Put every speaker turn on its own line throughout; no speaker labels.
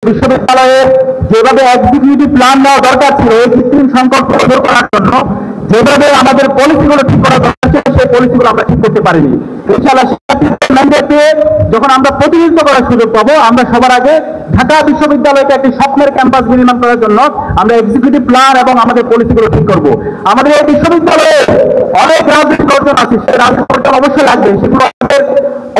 বিশ্ববিদ্যালয়ে যেভাবে executive plan নেওয়া দরকার ছিল এই কৃত্রিম সংকট দূর করার জন্য, যেভাবে আমাদের পলিসিগুলো ঠিক করা দরকার ছিল সেই পলিসিগুলো আমরা ঠিক করতে পারিনি। ইনশাআল্লাহ শিক্ষার্থীদের ম্যান্ডেটে যখন আমরা প্রতিনিধিত্ব করার সুযোগ পাবো, আমরা সবার আগে ঢাকা বিশ্ববিদ্যালয়কে একটি স্বপ্নের ক্যাম্পাস নির্মাণ করার জন্য আমরা এক্সিকিউটিভ প্ল্যান এবং আমাদের পলিসিগুলো ঠিক করব। আমাদের এই বিশ্ববিদ্যালয়ে অনেক রাজনৈতিক অর্জন আছে, সেই রাজনৈতিক অর্জন অবশ্যই লাগবে, সেগুলো আমাদের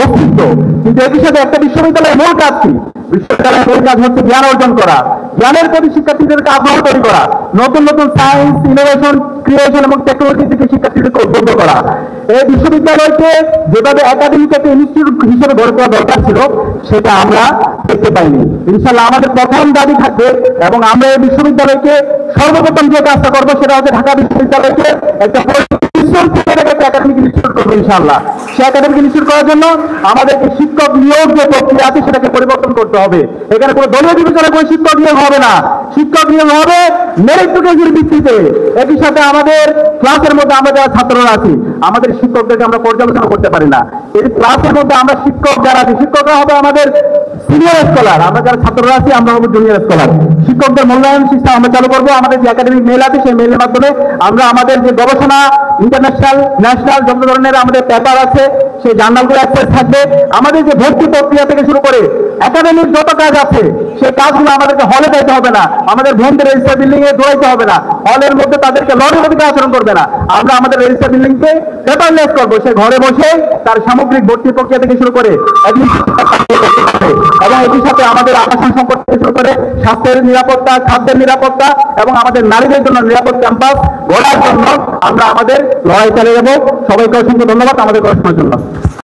অস্তিত্ব। কিন্তু একই সাথে একটা বিশ্ববিদ্যালয়ের মূল কাজ কি? বিশ্ববিদ্যালয়ের মূল কাজ হচ্ছে জ্ঞান অর্জন করা, জ্ঞানের প্রতি শিক্ষার্থীদেরকে আগ্রহ তৈরি করা, নতুন নতুন সায়েন্স, ইনোভেশন, ক্রিয়েশন এবং টেকনোলজি থেকে শিক্ষার্থীদেরকে উদ্বুদ্ধ করা। এই বিশ্ববিদ্যালয়কে যেভাবে একাডেমিক একটা ইনস্টিটিউট হিসেবে গড়ে তোলা দরকার ছিল, সেটা আমরা দেখতে পাইনি। ইনশাআল্লাহ আমাদের প্রথম দাবি থাকবে এবং আমরা এই বিশ্ববিদ্যালয়কে সর্বপ্রথম যে কাজটা করবো সেটা হচ্ছে ঢাকা বিশ্ববিদ্যালয়কে একটা একাডেমিক ইনস্টিটিউট করবো ইনশাআল্লাহ। সে একাডেমিক ইনস্টিটিউট করার জন্য আমাদেরকে শিক্ষক নিয়োগ যে প্রক্রিয়া আছে সেটাকে পরিবর্তন করতে হবে। এখানে কোনো দলীয় বিবেচনা করে শিক্ষক নিয়োগ হবে না, শিক্ষক নিয়োগ হবে মেরিটোরিয়াসের ভিত্তিতে। একই সাথে আমাদের ক্লাসের মধ্যে আমরা যারা ছাত্ররা আছি, আমাদের শিক্ষকদেরকে আমরা পর্যালোচনা করতে পারি না। এই ক্লাসের মধ্যে আমরা শিক্ষক যারা আছি, শিক্ষকরা হবে আমাদের সিনিয়র স্কলার, আমরা যারা ছাত্ররা আছি আমরা হবো জুনিয়র স্কলার। শিক্ষকদের মূল্যায়ন সিস্টেম আমরা চালু করবো। আমাদের যে একাডেমিক মেল আছে সেই মেলের মাধ্যমে আমরা আমাদের যে গবেষণা, ইন্টারন্যাশনাল, ন্যাশনাল যত ধরনের আমাদের পেপার আছে সেই জার্নালগুলো অ্যাক্সেস থাকবে। আমাদের যে ভর্তি প্রক্রিয়া থেকে শুরু করে একাডেমিক যত কাজ আছে সেই কাজগুলো আমাদেরকে হলে যাইতে হবে না, আমাদের ভ্যানদের রেজিস্টার বিল্ডিং এ দৌড়াইতে হবে না, হলের মধ্যে তাদেরকে লরির মধ্যে আচরণ করবে না। আমরা আমাদের রেজিস্টার বিল্ডিংকে পেপারলেস করবো, সে ঘরে বসে তার সামগ্রিক ভর্তি প্রক্রিয়া থেকে শুরু করে এবং একই সাথে আমাদের আবাসন সম্পদ থেকে শুরু করে স্বাস্থ্যের নিরাপত্তা, খাদ্যের নিরাপত্তা এবং আমাদের নারীদের জন্য নিরাপদ ক্যাম্পাস গড়ার জন্য আমরা আমাদের লড়াই চালিয়ে যাবো। সবাইকে অসংখ্য ধন্যবাদ আমাদের গবেষণার জন্য।